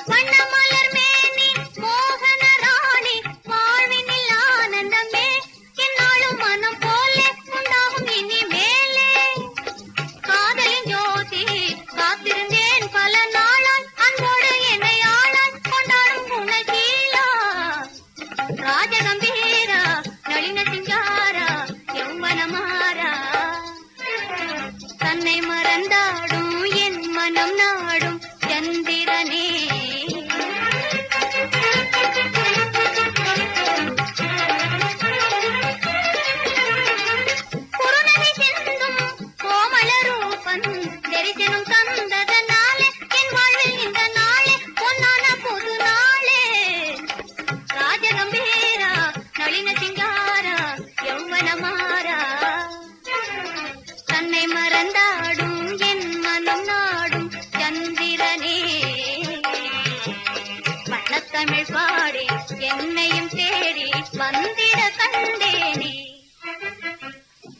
வண்ணமலர் மேனி மோகன ராணி வாழ்வினில் ஆனந்தமே என்னாலும் மனம் போலே உண்டாகும் இனி மேலே காதலின் ஜோதி காத்திருந்தேன் பல நாளாய் அன்போடு என்னை ஆளாய் கொண்டாடும் குணசீலா ராஜகம்பீரா நளின சிங்காரா யௌவனமாரா தன்னை மறந்தாடும் என் மனம் நாடும் சந்திரனே குறுநகை சிந்தும் கோமள ரூபன் தரிசனம் தந்ததனாலே என் வாழ்வில் இந்த நாளே பொன்னான புது நாளே ராஜகம்பீரா நளின சிங்காரா யௌவனமாரா தன்னை மறந்தாடும் என் மனம் நாடும் சந்திரனே வண்ணத்தமிழ் பாடி என்னையும் தேடி வந்திட கண்டே